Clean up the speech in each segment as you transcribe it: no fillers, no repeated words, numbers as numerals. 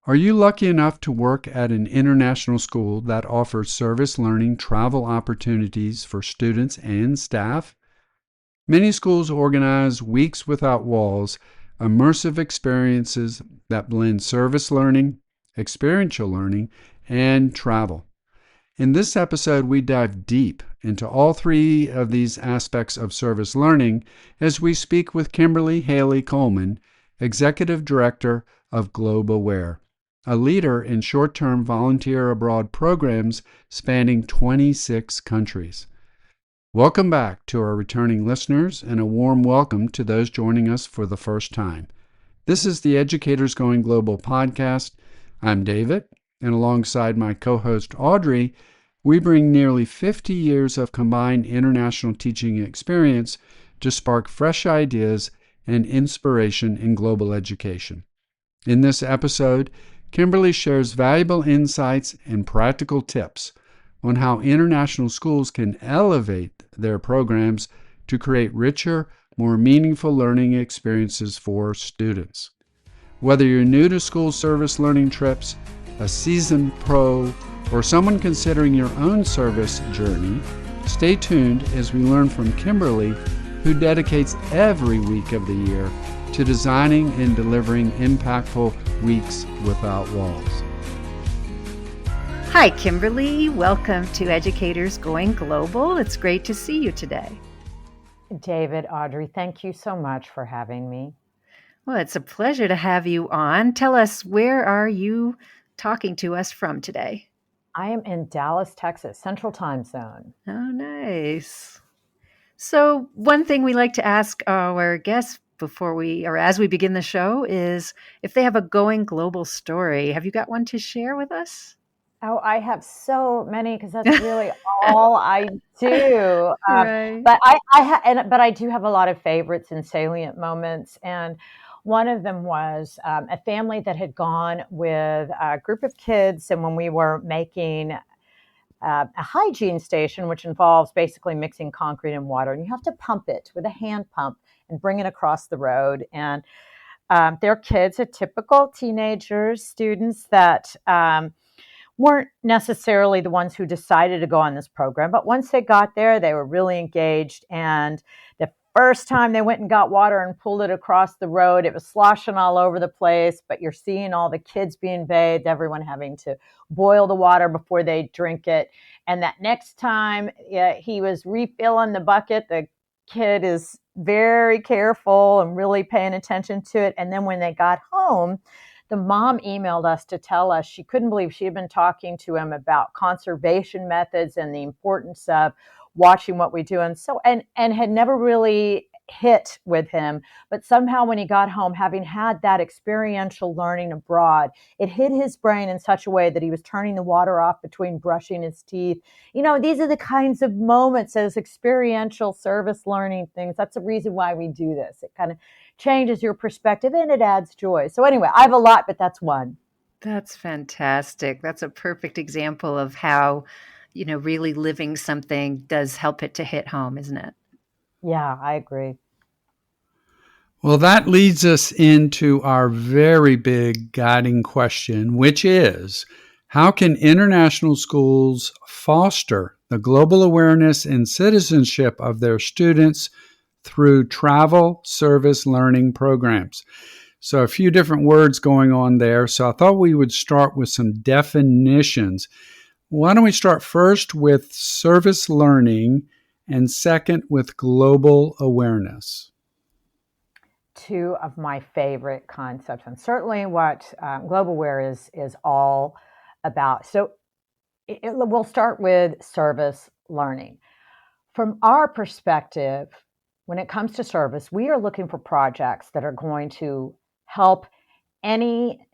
Are you lucky enough to work at an international school that offers service learning travel opportunities for students and staff? Many schools organize Weeks Without Walls, immersive experiences that blend service learning, experiential learning, and travel. In this episode, we dive deep into all three of these aspects of service learning as we speak with Kimberly Haley-Coleman, Executive Director of GlobeAware, a leader in short-term volunteer abroad programs spanning 26 countries. Welcome back to our returning listeners, and a warm welcome to those joining us for the first time. This is the Educators Going Global podcast. I'm David, and alongside my co-host Audrey, we bring nearly 50 years of combined international teaching experience to spark fresh ideas and inspiration in global education. In this episode, Kimberly shares valuable insights and practical tips on how international schools can elevate their programs to create richer, more meaningful learning experiences for students. Whether you're new to school service learning trips, a seasoned pro, or someone considering your own service journey, stay tuned as we learn from Kimberly, who dedicates every week of the year to designing and delivering impactful Weeks Without Walls. Hi, Kimberly. Welcome to Educators Going Global. It's great to see you today. David, Audrey, thank you so much for having me. Well, it's a pleasure to have you on. Tell us, where are you talking to us from today? I am in Dallas, Texas, Central Time Zone. Oh, nice. So one thing we like to ask our guests as we begin the show is if they have a going global story. Have you got one to share with us? Oh, I have so many because that's really all I do. Right. But but I do have a lot of favorites and salient moments. And one of them was a family that had gone with a group of kids, and when we were making a hygiene station, which involves basically mixing concrete and water, and you have to pump it with a hand pump and bring it across the road. And they're kids, are typical teenagers, students that weren't necessarily the ones who decided to go on this program, but once they got there, they were really engaged. And the first time they went and got water and pulled it across the road, it was sloshing all over the place, but you're seeing all the kids being bathed, everyone having to boil the water before they drink it. And that next time he was refilling the bucket, the kid is very careful and really paying attention to it. And then when they got home, the mom emailed us to tell us she couldn't believe she had been talking to him about conservation methods and the importance of watching what we do. And had never really hit with him. But somehow when he got home, having had that experiential learning abroad, it hit his brain in such a way that he was turning the water off between brushing his teeth. You know, these are the kinds of moments as experiential service learning things. That's the reason why we do this. It kind of changes your perspective and it adds joy. So anyway, I have a lot, but that's one. That's fantastic. That's a perfect example of how, really living something does help it to hit home, isn't it? Yeah, I agree. Well, that leads us into our very big guiding question, which is, how can international schools foster the global awareness and citizenship of their students through travel service learning programs? So a few different words going on there. So I thought we would start with some definitions. Why don't we start first with service learning and second with global awareness? Two of my favorite concepts, and certainly what GlobeAware is all about. So we'll start with service learning. From our perspective, when it comes to service, we are looking for projects that are going to help any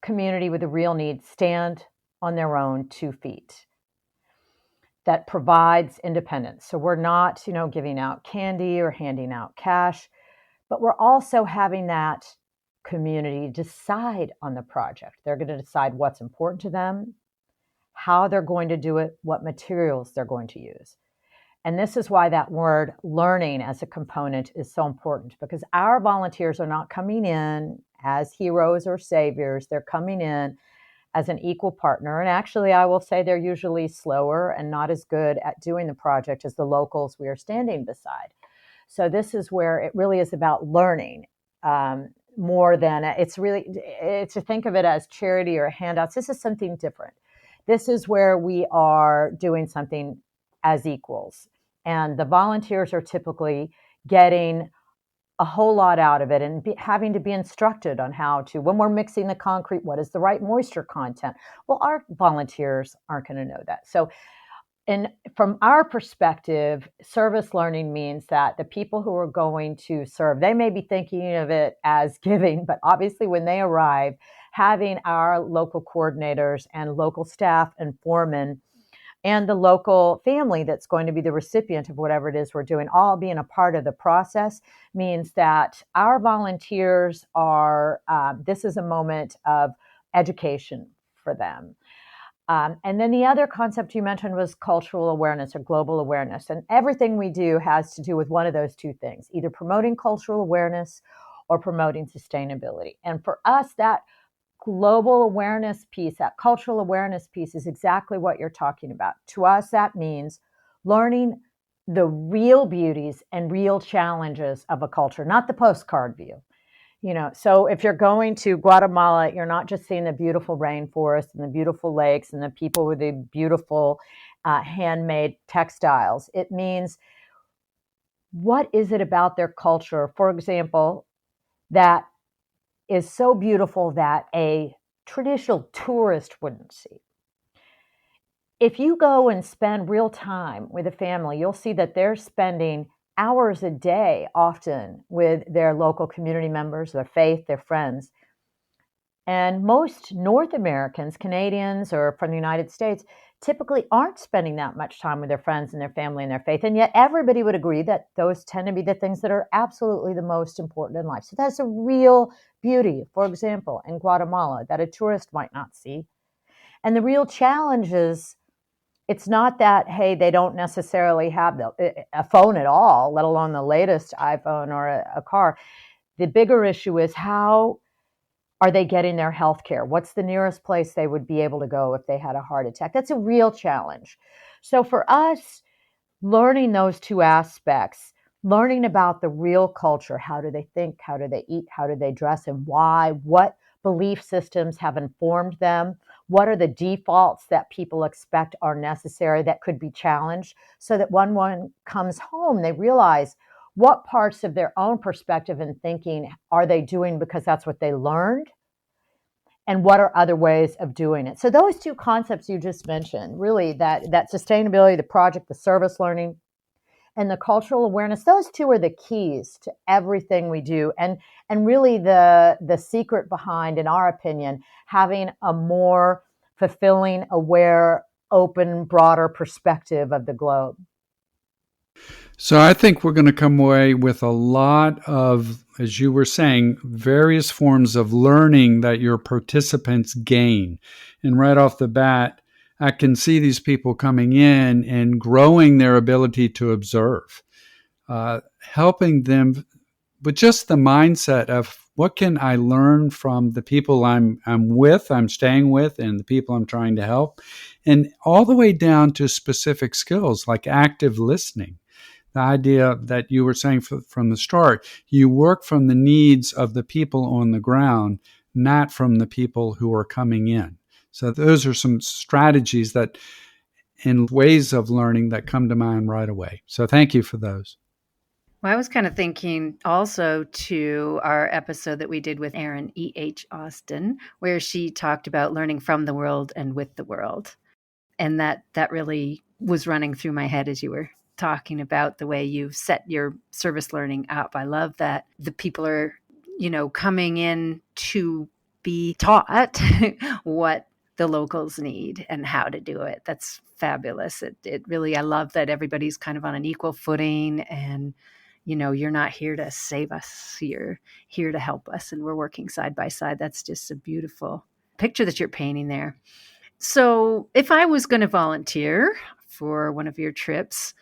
community with a real need stand on their own 2 feet. That provides independence. So we're not, giving out candy or handing out cash, but we're also having that community decide on the project. They're going to decide what's important to them, how they're going to do it, what materials they're going to use. And this is why that word learning as a component is so important, because our volunteers are not coming in as heroes or saviors. They're coming in as an equal partner. And actually, I will say they're usually slower and not as good at doing the project as the locals we are standing beside. So this is where it really is about learning, more than it's to think of it as charity or handouts. This is something different. This is where we are doing something as equals. And the volunteers are typically getting a whole lot out of it and having to be instructed on how to, when we're mixing the concrete, what is the right moisture content? Well, our volunteers aren't going to know that. So, and from our perspective, service learning means that the people who are going to serve, they may be thinking of it as giving, but obviously when they arrive, having our local coordinators and local staff and foremen and the local family that's going to be the recipient of whatever it is we're doing, all being a part of the process, means that our volunteers are, this is a moment of education for them. And then the other concept you mentioned was cultural awareness or global awareness. And everything we do has to do with one of those two things, either promoting cultural awareness or promoting sustainability. And for us, that global awareness piece, that cultural awareness piece is exactly what you're talking about. To us, that means learning the real beauties and real challenges of a culture, not the postcard view. So if you're going to Guatemala, you're not just seeing the beautiful rainforest and the beautiful lakes and the people with the beautiful handmade textiles. It means, what is it about their culture, for example, that is so beautiful that a traditional tourist wouldn't see? If you go and spend real time with a family, you'll see that they're spending hours a day often with their local community members, their faith, their friends. And most North Americans, Canadians, or from the United States, typically aren't spending that much time with their friends and their family and their faith. And yet everybody would agree that those tend to be the things that are absolutely the most important in life. So that's a real beauty, for example, in Guatemala that a tourist might not see. And the real challenge is, it's not that, hey, they don't necessarily have a phone at all, let alone the latest iPhone or a car. The bigger issue is, how are they getting their health care? What's the nearest place they would be able to go if they had a heart attack? That's a real challenge. So for us, learning those two aspects, learning about the real culture, how do they think, how do they eat, how do they dress, and why, what belief systems have informed them, what are the defaults that people expect are necessary that could be challenged, so that when one comes home, they realize what parts of their own perspective and thinking are they doing because that's what they learned, and what are other ways of doing it. So those two concepts you just mentioned, really that sustainability, the project, the service learning, and the cultural awareness, those two are the keys to everything we do. And really the secret behind, in our opinion, having a more fulfilling, aware, open, broader perspective of the globe. So I think we're going to come away with a lot of, as you were saying, various forms of learning that your participants gain. And right off the bat, I can see these people coming in and growing their ability to observe, helping them with just the mindset of, what can I learn from the people I'm staying with, and the people I'm trying to help, and all the way down to specific skills like active listening. The idea that you were saying from the start, you work from the needs of the people on the ground, not from the people who are coming in. So those are some strategies that, and ways of learning that come to mind right away. So thank you for those. Well, I was kind of thinking also to our episode that we did with Erin E.H. Austin, where she talked about learning from the world and with the world. And that really was running through my head as you were talking about the way you've set your service learning up. I love that the people are, coming in to be taught what the locals need and how to do it. That's fabulous. It really, I love that everybody's kind of on an equal footing, and you're not here to save us. You're here to help us, and we're working side by side. That's just a beautiful picture that you're painting there. So if I was going to volunteer for one of your trips,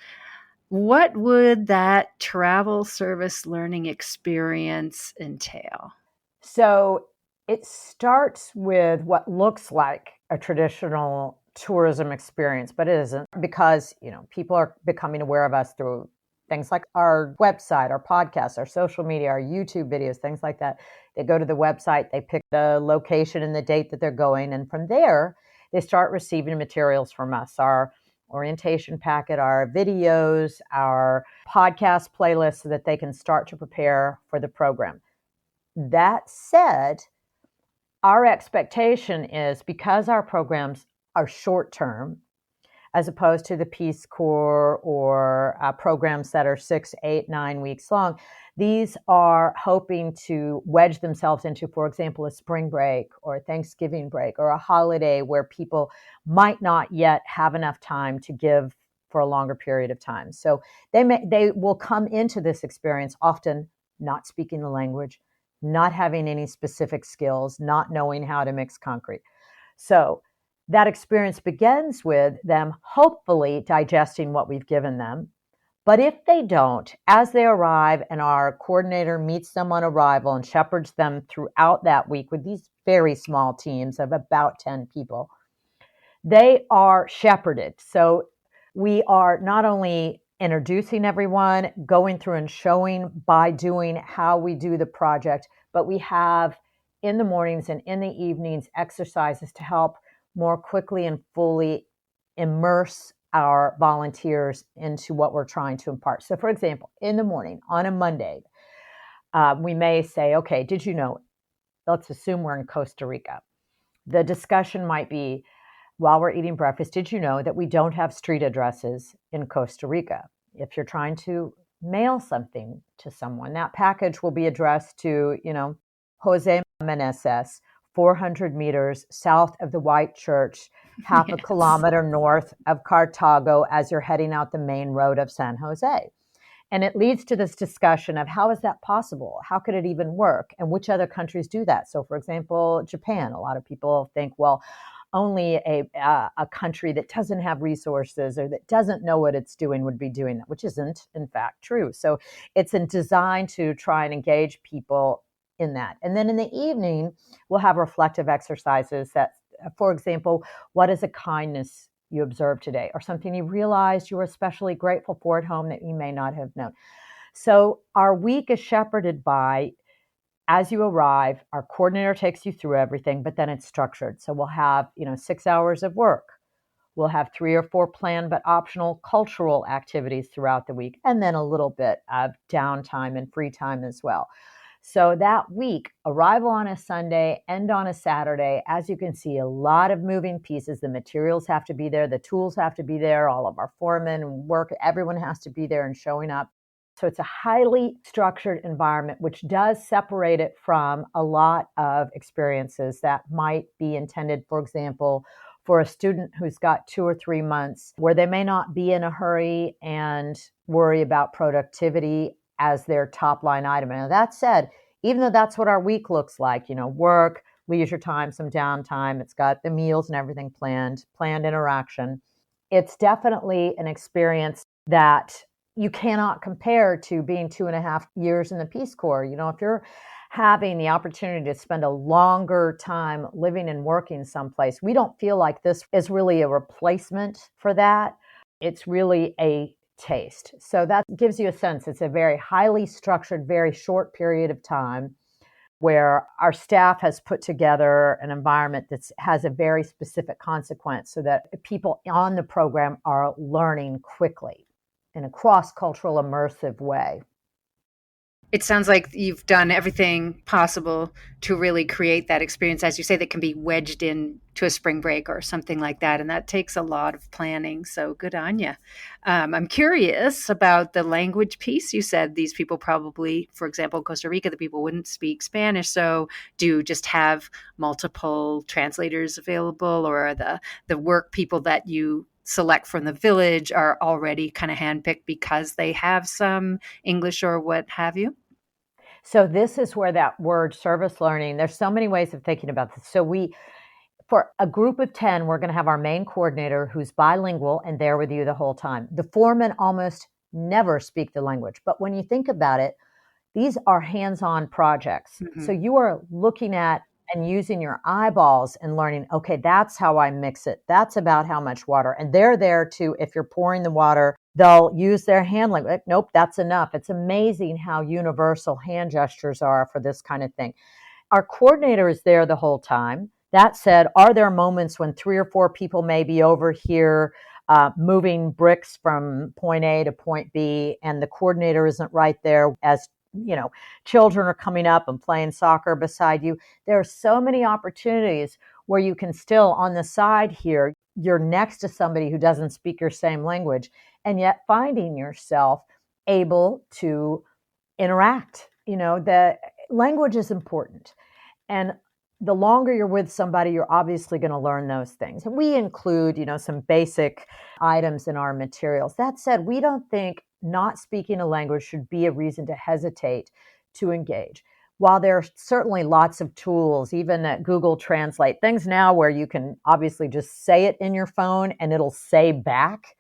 what would that travel service learning experience entail? So it starts with what looks like a traditional tourism experience, but it isn't, because, people are becoming aware of us through things like our website, our podcasts, our social media, our YouTube videos, things like that. They go to the website, they pick the location and the date that they're going, and from there, they start receiving materials from us, our orientation packet, our videos, our podcast playlist, so that they can start to prepare for the program. That said, our expectation is, because our programs are short term, as opposed to the Peace Corps or programs that are 6, 8, 9 weeks long, these are hoping to wedge themselves into, for example, a spring break or a Thanksgiving break or a holiday where people might not yet have enough time to give for a longer period of time. So they will come into this experience often not speaking the language, not having any specific skills, not knowing how to mix concrete. So that experience begins with them hopefully digesting what we've given them. But if they don't, as they arrive and our coordinator meets them on arrival and shepherds them throughout that week with these very small teams of about 10 people, they are shepherded. So we are not only introducing everyone, going through and showing by doing how we do the project, but we have in the mornings and in the evenings exercises to help more quickly and fully immerse our volunteers into what we're trying to impart. So for example, in the morning on a Monday, we may say, okay, did you know, let's assume we're in Costa Rica. The discussion might be, while we're eating breakfast, did you know that we don't have street addresses in Costa Rica? If you're trying to mail something to someone, that package will be addressed to, Jose Meneses, 400 meters south of the White Church, half a kilometer north of Cartago as you're heading out the main road of San Jose. And it leads to this discussion of, how is that possible? How could it even work? And which other countries do that? So for example, Japan, a lot of people think, well, only a country that doesn't have resources or that doesn't know what it's doing would be doing that, which isn't in fact true. So it's designed to try and engage people in that. And then in the evening, we'll have reflective exercises that, for example, what is a kindness you observed today, or something you realized you were especially grateful for at home that you may not have known. So our week is shepherded by, as you arrive, our coordinator takes you through everything, but then it's structured. So we'll have, 6 hours of work. We'll have 3 or 4 planned but optional cultural activities throughout the week, and then a little bit of downtime and free time as well. So that week, arrival on a Sunday, end on a Saturday, as you can see, a lot of moving pieces. The materials have to be there, the tools have to be there, all of our foremen work, everyone has to be there and showing up. So it's a highly structured environment, which does separate it from a lot of experiences that might be intended, for example, for a student who's got 2 or 3 months where they may not be in a hurry and worry about productivity as their top line item. And that said, even though that's what our week looks like, work, leisure time, some downtime, it's got the meals and everything planned interaction. It's definitely an experience that you cannot compare to being 2.5 years in the Peace Corps. If you're having the opportunity to spend a longer time living and working someplace, we don't feel like this is really a replacement for that. It's really a taste. So that gives you a sense. It's a very highly structured, very short period of time where our staff has put together an environment that has a very specific consequence so that people on the program are learning quickly in a cross-cultural, immersive way. It sounds like you've done everything possible to really create that experience, as you say, that can be wedged in to a spring break or something like that. And that takes a lot of planning. So good on you. I'm curious about the language piece. You said these people probably, for example, Costa Rica, the people wouldn't speak Spanish. So do you just have multiple translators available, or are the work people that you select from the village are already kind of handpicked because they have some English or what have you? So this is where that word service learning, there's so many ways of thinking about this. So for a group of 10, we're going to have our main coordinator who's bilingual and there with you the whole time. The foremen almost never speak the language. But when you think about it, These are hands-on projects. Mm-hmm. So you are looking at and using your eyeballs and learning, okay, that's how I mix it. That's about how much water. And they're there to, if you're pouring the water, they'll use their hand language. Nope, that's enough. It's amazing how universal hand gestures are for this kind of thing. Our coordinator is there the whole time. That said, are there moments when 3 or 4 people may be over here moving bricks from point A to point B, and the coordinator isn't right there as children are coming up and playing soccer beside you? There are so many opportunities where you can still, on the side here, you're next to somebody who doesn't speak your same language, and yet finding yourself able to interact. The language is important. And the longer you're with somebody, you're obviously going to learn those things. And we include, some basic items in our materials. That said, we don't think not speaking a language should be a reason to hesitate to engage. While there are certainly lots of tools, even at Google Translate, things now where you can obviously just say it in your phone and it'll say back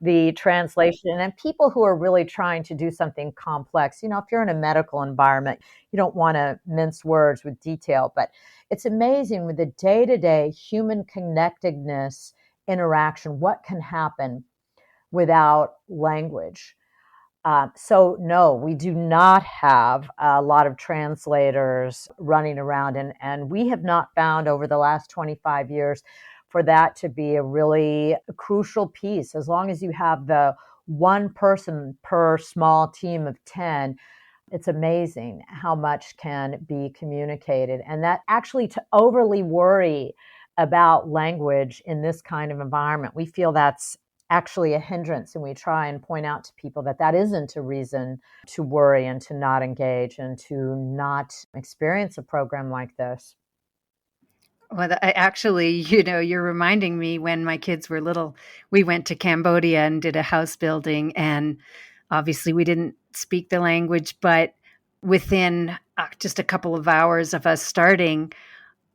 the translation. And people who are really trying to do something complex, if you're in a medical environment, you don't want to mince words with detail, but it's amazing with the day-to-day human connectedness interaction, what can happen without language. So no, we do not have a lot of translators running around, and we have not found over the last 25 years for that to be a really crucial piece. As long as you have the one person per small team of 10, it's amazing how much can be communicated. And that actually, to overly worry about language in this kind of environment, we feel that's actually a hindrance, and we try and point out to people that isn't a reason to worry and to not engage and to not experience a program like this. Well, I actually, you're reminding me when my kids were little, we went to Cambodia and did a house building, and obviously we didn't speak the language, but within just a couple of hours of us starting,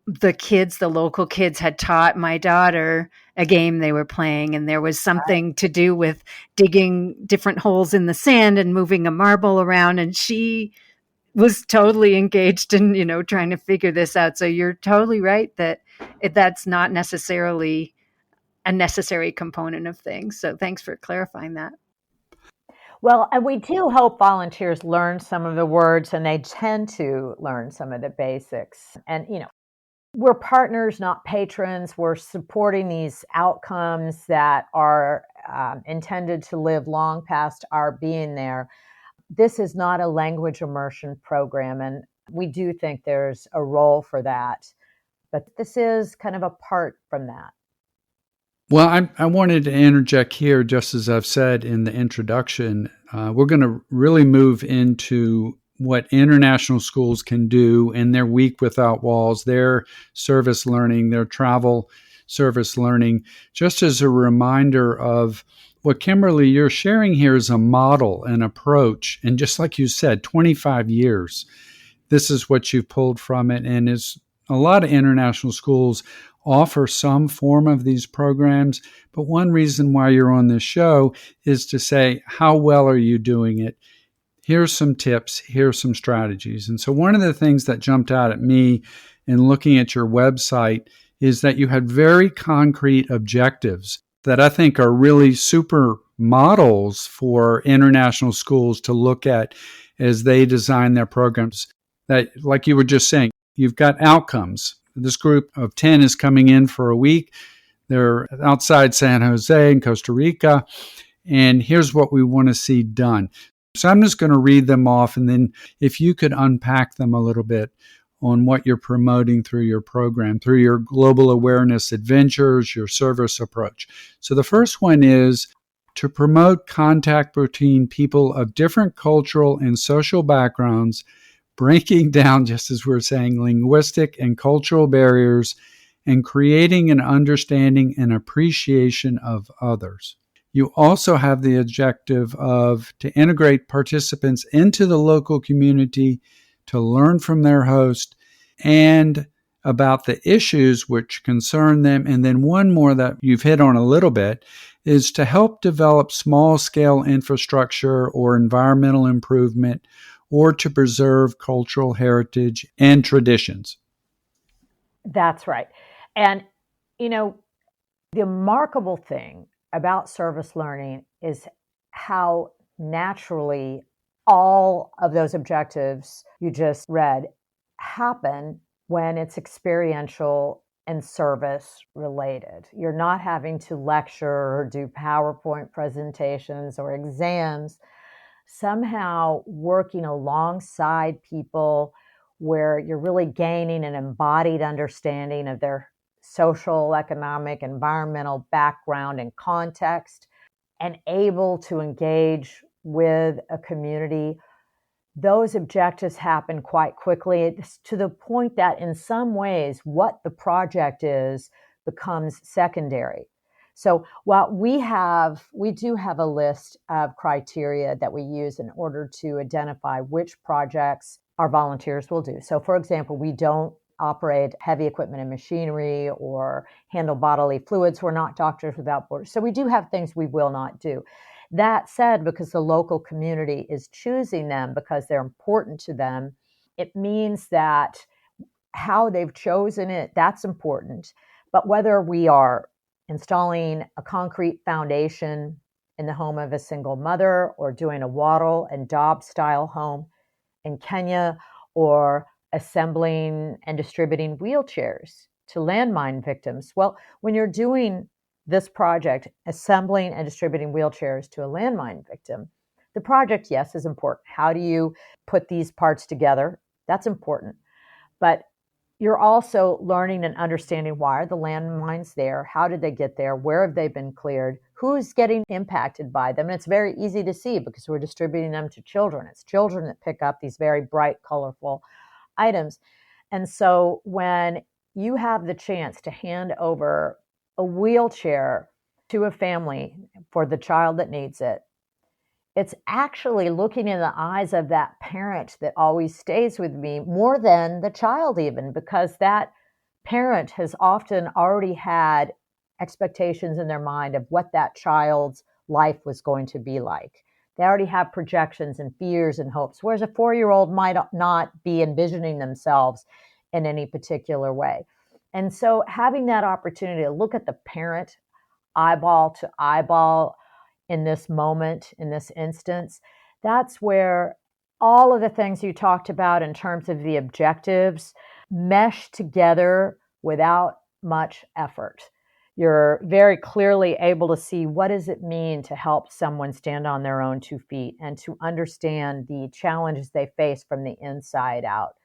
the local kids had taught my daughter a game they were playing, and there was something to do with digging different holes in the sand and moving a marble around, and she was totally engaged in, trying to figure this out. So you're totally right that that's not necessarily a necessary component of things. So thanks for clarifying that. Well, and we do hope volunteers learn some of the words, and they tend to learn some of the basics. And, we're partners, not patrons. We're supporting these outcomes that are intended to live long past our being there. This is not a language immersion program, and we do think there's a role for that. But this is kind of apart from that. Well, I wanted to interject here, just as I've said in the introduction. We're going to really move into what international schools can do in their week without walls, their service learning, their travel service learning, just as a reminder of what, Kimberly, you're sharing here is a model, an approach. And just like you said, 25 years, this is what you've pulled from it. And it's a lot of international schools offer some form of these programs. But one reason why you're on this show is to say, how well are you doing it? Here's some tips, here's some strategies. And so one of the things that jumped out at me in looking at your website is that you had very concrete objectives that I think are really super models for international schools to look at as they design their programs. That, like you were just saying, you've got outcomes. This group of 10 is coming in for a week. They're outside San Jose in Costa Rica, and here's what we want to see done. So I'm just going to read them off, and then if you could unpack them a little bit on what you're promoting through your program, through your global awareness adventures, your service approach. So the first one is to promote contact between people of different cultural and social backgrounds, breaking down, just as we're saying, linguistic and cultural barriers, and creating an understanding and appreciation of others. You also have the objective of to integrate participants into the local community, to learn from their host, and about the issues which concern them. And then one more that you've hit on a little bit is to help develop small-scale infrastructure or environmental improvement or to preserve cultural heritage and traditions. That's right. And, you know, the remarkable thing about service learning is how naturally all of those objectives you just read happen when it's experiential and service related. You're not having to lecture or do PowerPoint presentations or exams. Somehow working alongside people where you're really gaining an embodied understanding of their social, economic, environmental background and context, and able to engage with a community. Those objectives happen quite quickly. It's to the point that in some ways, what the project is becomes secondary. So while we do have a list of criteria that we use in order to identify which projects our volunteers will do. So for example, we don't operate heavy equipment and machinery or handle bodily fluids. We're not Doctors Without Borders. So we do have things we will not do. That said, because the local community is choosing them because they're important to them, it means that how they've chosen it, that's important. But whether we are installing a concrete foundation in the home of a single mother or doing a wattle and daub style home in Kenya or assembling and distributing wheelchairs to landmine victims, well, when you're doing this project, assembling and distributing wheelchairs to a landmine victim, the project, yes, is important. How do you put these parts together? That's important. But you're also learning and understanding why are the landmines there? How did they get there? Where have they been cleared? Who's getting impacted by them? And it's very easy to see because we're distributing them to children. It's children that pick up these very bright, colorful items. And so when you have the chance to hand over a wheelchair to a family for the child that needs it, it's actually looking in the eyes of that parent that always stays with me more than the child even, because that parent has often already had expectations in their mind of what that child's life was going to be like. They already have projections and fears and hopes, whereas a 4-year-old might not be envisioning themselves in any particular way. And so having that opportunity to look at the parent eyeball to eyeball in this moment, in this instance, that's where all of the things you talked about in terms of the objectives mesh together without much effort. You're very clearly able to see what does it mean to help someone stand on their own 2 feet and to understand the challenges they face from the inside out.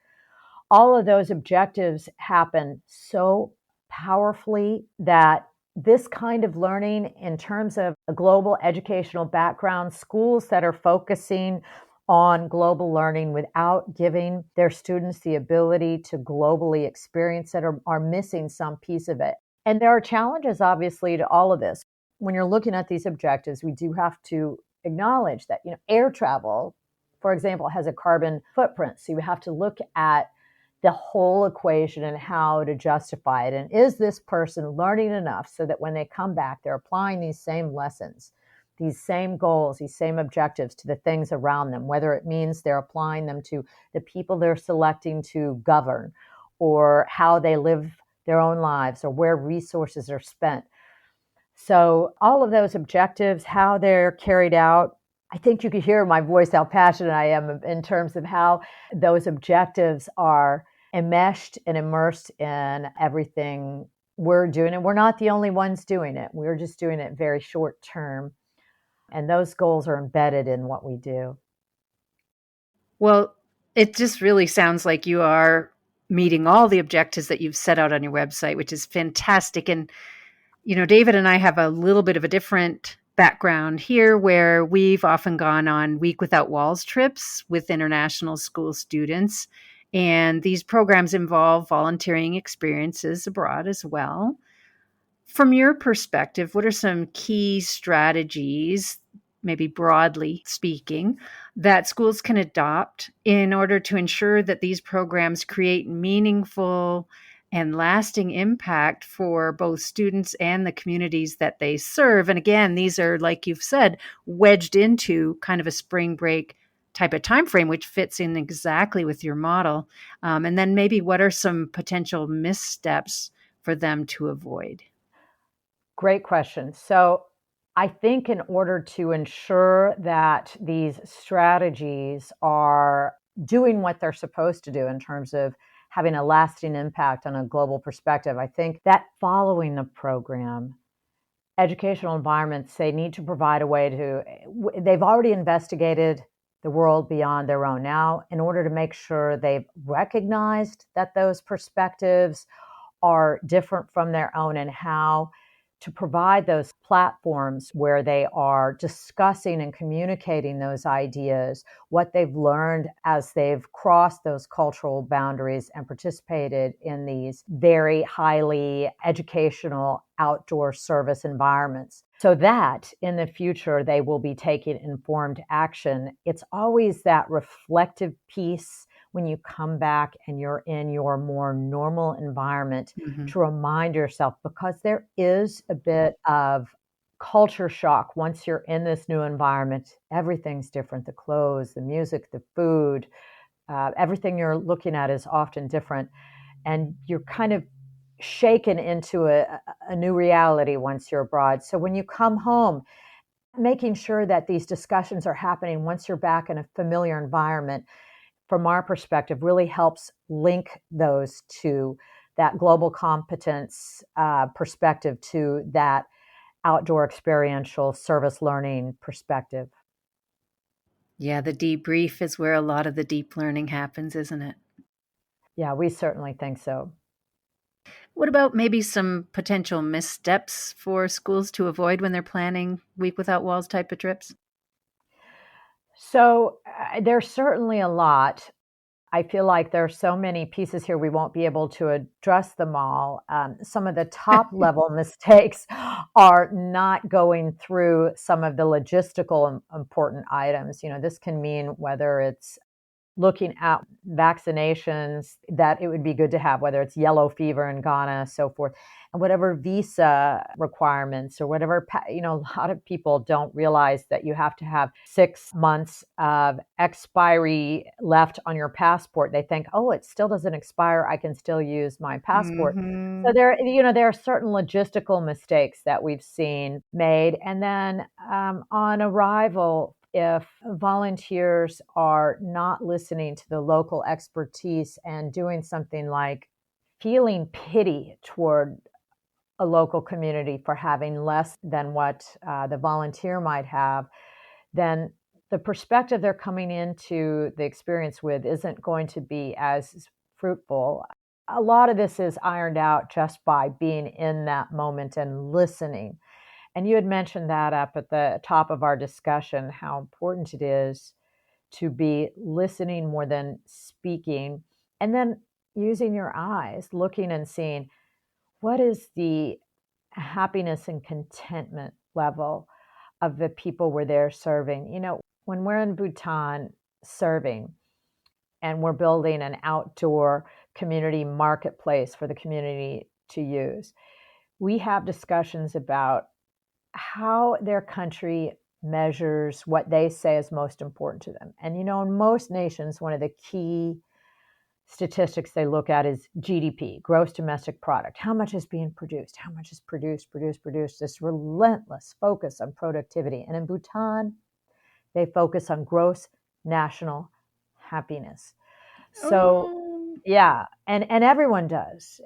All of those objectives happen so powerfully that this kind of learning in terms of a global educational background, schools that are focusing on global learning without giving their students the ability to globally experience it are missing some piece of it. And there are challenges, obviously, to all of this. When you're looking at these objectives, we do have to acknowledge that, air travel, for example, has a carbon footprint. So you have to look at the whole equation and how to justify it. And is this person learning enough so that when they come back, they're applying these same lessons, these same goals, these same objectives to the things around them, whether it means they're applying them to the people they're selecting to govern or how they live their own lives or where resources are spent. So all of those objectives, how they're carried out, I think you could hear in my voice how passionate I am in terms of how those objectives are enmeshed and immersed in everything we're doing. And we're not the only ones doing it. We're just doing it very short term. And those goals are embedded in what we do. Well, it just really sounds like you are meeting all the objectives that you've set out on your website, which is fantastic. And, David and I have a little bit of a different background here where we've often gone on Week Without Walls trips with international school students. And these programs involve volunteering experiences abroad as well. From your perspective, what are some key strategies, maybe broadly speaking, that schools can adopt in order to ensure that these programs create meaningful and lasting impact for both students and the communities that they serve? And again, these are, like you've said, wedged into kind of a spring break type of time frame, which fits in exactly with your model. And then maybe what are some potential missteps for them to avoid? Great question. So I think in order to ensure that these strategies are doing what they're supposed to do in terms of having a lasting impact on a global perspective, I think that following the program, educational environments, they need to provide a way to, they've already investigated the world beyond their own. Now, in order to make sure they've recognized that those perspectives are different from their own, and how to provide those platforms where they are discussing and communicating those ideas, what they've learned as they've crossed those cultural boundaries and participated in these very highly educational outdoor service environments, so that in the future they will be taking informed action. It's always that reflective piece when you come back and you're in your more normal environment, to remind yourself, because there is a bit of culture shock once you're in this new environment. Everything's different. The clothes, the music, the food, everything you're looking at is often different. And you're kind of shaken into a new reality once you're abroad. So when you come home, making sure that these discussions are happening once you're back in a familiar environment, from our perspective, really helps link those to that global competence perspective, to that outdoor experiential service learning perspective. Yeah, the debrief is where a lot of the deep learning happens, isn't it? Yeah, we certainly think so. What about maybe some potential missteps for schools to avoid when they're planning Week Without Walls type of trips? So there's certainly a lot. I feel like there are so many pieces here, we won't be able to address them all. Some of the top level mistakes are not going through some of the logistical important items. This can mean whether it's looking at vaccinations that it would be good to have, whether it's yellow fever in Ghana, so forth, and whatever visa requirements or whatever, a lot of people don't realize that you have to have 6 months of expiry left on your passport. They think, oh, it still doesn't expire, I can still use my passport. So there are certain logistical mistakes that we've seen made. And then on arrival, if volunteers are not listening to the local expertise and doing something like feeling pity toward a local community for having less than what the volunteer might have, then the perspective they're coming into the experience with isn't going to be as fruitful. A lot of this is ironed out just by being in that moment and listening. And you had mentioned that up at the top of our discussion, how important it is to be listening more than speaking, and then using your eyes, looking and seeing what is the happiness and contentment level of the people we're there serving. When we're in Bhutan serving and we're building an outdoor community marketplace for the community to use, we have discussions about how their country measures what they say is most important to them. And in most nations, one of the key statistics they look at is GDP, gross domestic product. How much is being produced? How much is produced? This relentless focus on productivity. And in Bhutan, they focus on gross national happiness. So yeah, and everyone does,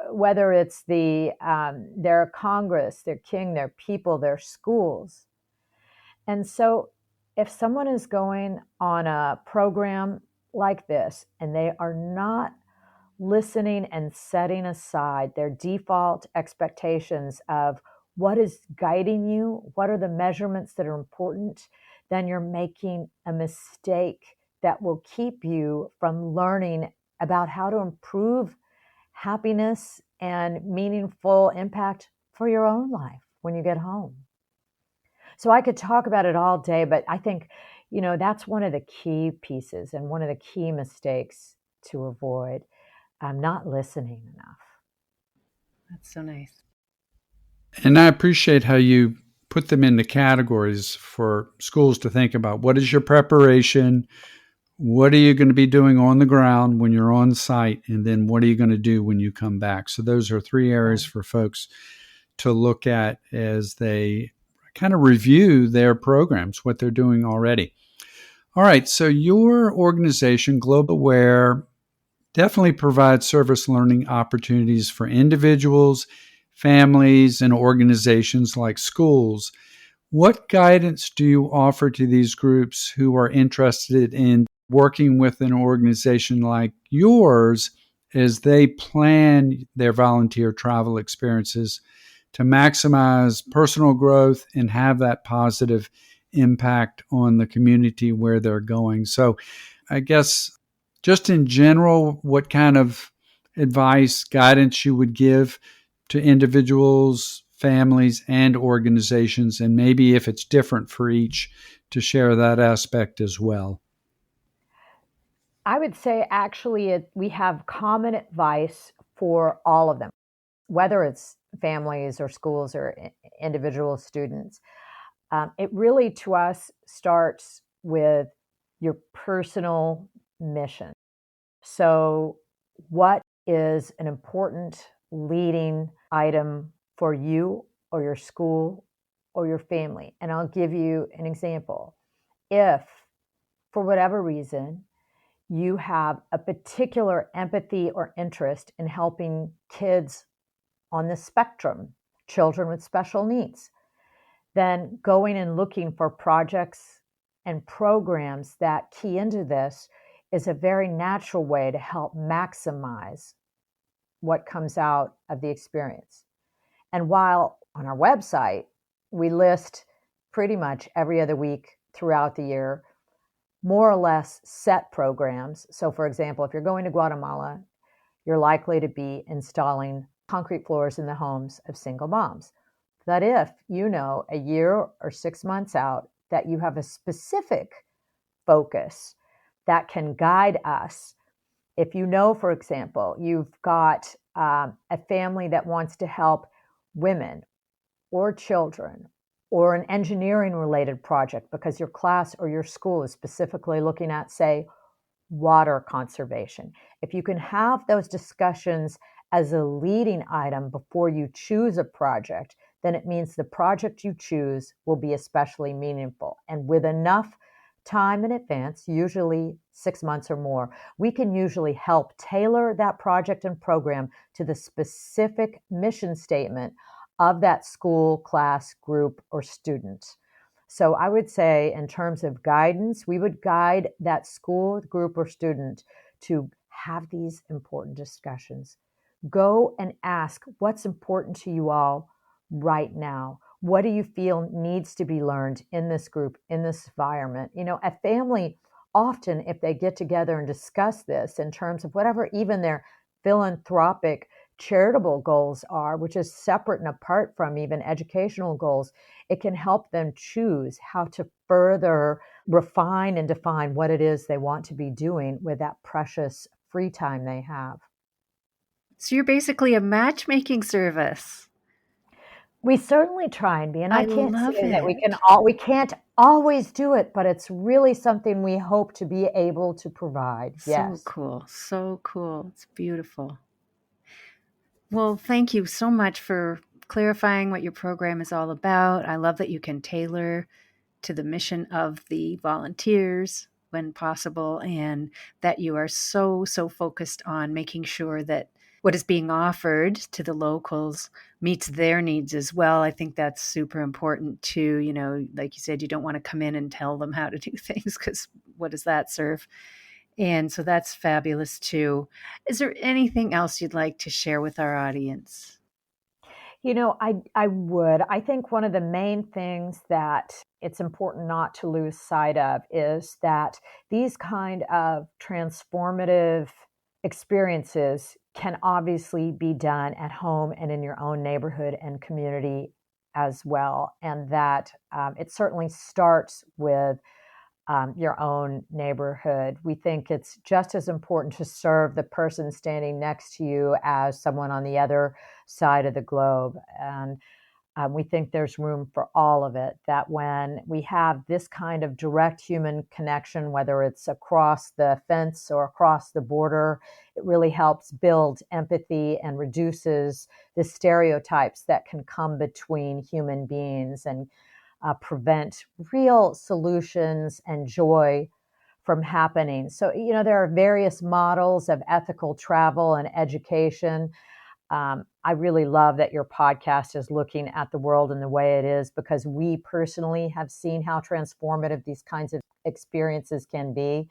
whether it's their Congress, their king, their people, their schools. And so if someone is going on a program like this and they are not listening and setting aside their default expectations of what is guiding you, what are the measurements that are important, then you're making a mistake that will keep you from learning about how to improve happiness and meaningful impact for your own life when you get home. So I could talk about it all day, but I think, that's one of the key pieces and one of the key mistakes to avoid. Not listening enough. That's so nice. And I appreciate how you put them into categories for schools to think about. What is your preparation? What are you going to be doing on the ground when you're on site? And then what are you going to do when you come back? So those are three areas for folks to look at as they kind of review their programs, what they're doing already. All right, so your organization, GlobeAware, definitely provides service learning opportunities for individuals, families, and organizations like schools. What guidance do you offer to these groups who are interested in working with an organization like yours as they plan their volunteer travel experiences to maximize personal growth and have that positive impact on the community where they're going? So I guess just in general, what kind of advice, guidance you would give to individuals, families, and organizations, and maybe if it's different for each, to share that aspect as well. I would say actually we have common advice for all of them, whether it's families or schools or individual students. It really, to us, starts with your personal mission. So, what is an important leading item for you or your school or your family? And I'll give you an example. If, for whatever reason, you have a particular empathy or interest in helping kids on the spectrum, children with special needs, then going and looking for projects and programs that key into this is a very natural way to help maximize what comes out of the experience. And while on our website, we list pretty much every other week throughout the year more or less set programs. So, for example, if you're going to Guatemala, you're likely to be installing concrete floors in the homes of single moms. That if you know a year or 6 months out that you have a specific focus that can guide us. If you know, for example, you've got a family that wants to help women or children or an engineering related project because your class or your school is specifically looking at, say, water conservation. If you can have those discussions as a leading item before you choose a project, then it means the project you choose will be especially meaningful. And with enough time in advance, usually 6 months or more, we can usually help tailor that project and program to the specific mission statement of that school, class, group, or student. So I would say in terms of guidance, we would guide that school, group, or student to have these important discussions. Go and ask what's important to you all right now. What do you feel needs to be learned in this group, in this environment? You know, a family often, if they get together and discuss this in terms of whatever even their philanthropic charitable goals are, which is separate and apart from even educational goals, it can help them choose how to further refine and define what it is they want to be doing with that precious free time they have. So you're basically a matchmaking service. We certainly try and be, and I can't love say that it. we can't always do it, but it's really something we hope to be able to provide. So Yes. cool. So cool. It's beautiful. Well, thank you so much for clarifying what your program is all about. I love that you can tailor to the mission of the volunteers when possible, and that you are so focused on making sure that what is being offered to the locals meets their needs as well. I think that's super important too. You know, like you said, you don't want to come in and tell them how to do things, because what does that serve? And so that's fabulous too. Is there anything else you'd like to share with our audience? You know, I would. I think one of the main things that it's important not to lose sight of is that these kind of transformative experiences can obviously be done at home and in your own neighborhood and community as well. And that it certainly starts with your own neighborhood. We think it's just as important to serve the person standing next to you as someone on the other side of the globe. And We think there's room for all of it, that when we have this kind of direct human connection, whether it's across the fence or across the border, it really helps build empathy and reduces the stereotypes that can come between human beings and prevent real solutions and joy from happening. So, there are various models of ethical travel and education. I really love that your podcast is looking at the world in the way it is, because we personally have seen how transformative these kinds of experiences can be.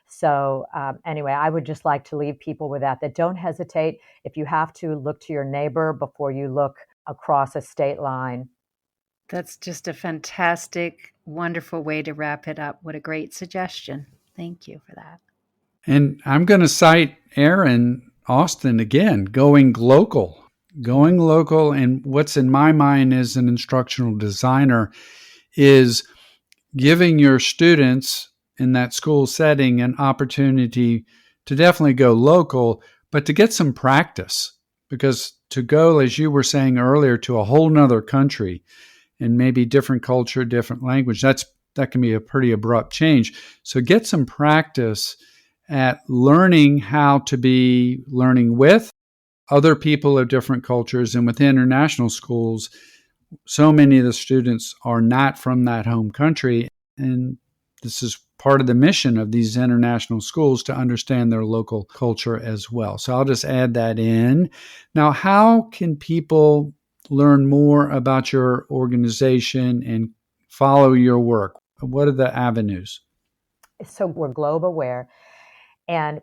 So anyway, I would just like to leave people with that don't hesitate. If you have to, look to your neighbor before you look across a state line. That's just a fantastic, wonderful way to wrap it up. What a great suggestion. Thank you for that. And I'm going to cite Aaron Austin again, going local. And what's in my mind as an instructional designer is giving your students in that school setting an opportunity to definitely go local, but to get some practice. Because to go, as you were saying earlier, to a whole nother country and maybe different culture, different language, that can be a pretty abrupt change. So get some practice at learning how to be learning with other people of different cultures. And with international schools, so many of the students are not from that home country. And this is part of the mission of these international schools, to understand their local culture as well. So I'll just add that in. Now, how can people learn more about your organization and follow your work? What are the avenues? So we're GlobeAware, and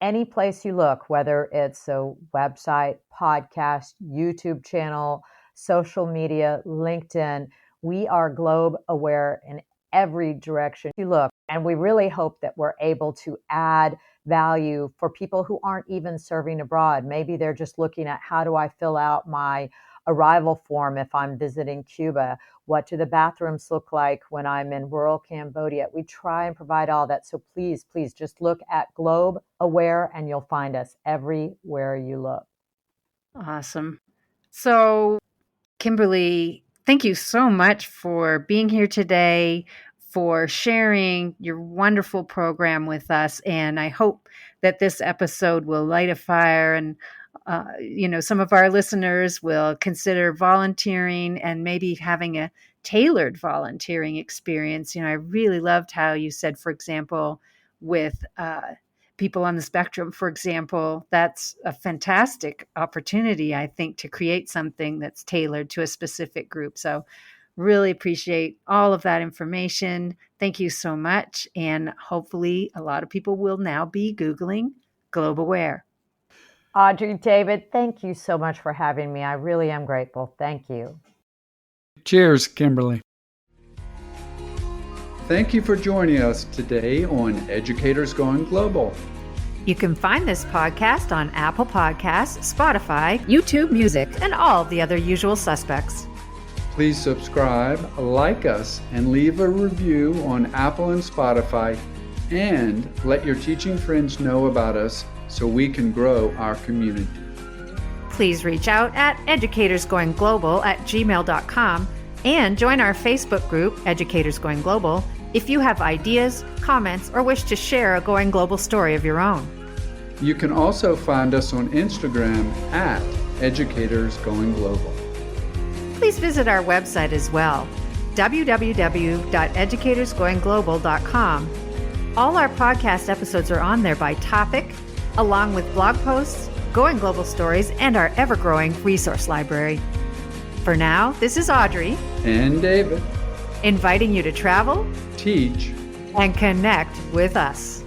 any place you look, whether it's a website, podcast, YouTube channel, social media, LinkedIn, we are GlobeAware in every direction you look. And we really hope that we're able to add value for people who aren't even serving abroad. Maybe they're just looking at, how do I fill out my arrival form if I'm visiting Cuba? What do the bathrooms look like when I'm in rural Cambodia? We try and provide all that. So please just look at GlobeAware and you'll find us everywhere you look. Awesome. So, Kimberly, thank you so much for being here today, for sharing your wonderful program with us. And I hope that this episode will light a fire, and some of our listeners will consider volunteering and maybe having a tailored volunteering experience. I really loved how you said, for example, with people on the spectrum, for example, that's a fantastic opportunity, I think, to create something that's tailored to a specific group. So really appreciate all of that information. Thank you so much. And hopefully a lot of people will now be Googling GlobeAware. Audrey, David, thank you so much for having me. I really am grateful. Thank you. Cheers, Kimberly. Thank you for joining us today on Educators Going Global. You can find this podcast on Apple Podcasts, Spotify, YouTube Music, and all the other usual suspects. Please subscribe, like us, and leave a review on Apple and Spotify, and let your teaching friends know about us so we can grow our community. Please reach out at educatorsgoingglobal@gmail.com and join our Facebook group, Educators Going Global, if you have ideas, comments, or wish to share a Going Global story of your own. You can also find us on Instagram at Educators Going Global. Please visit our website as well, www.educatorsgoingglobal.com. All our podcast episodes are on there by topic, along with blog posts, Going Global stories, and our ever-growing resource library. For now, this is Audrey and David, inviting you to travel, teach, and connect with us.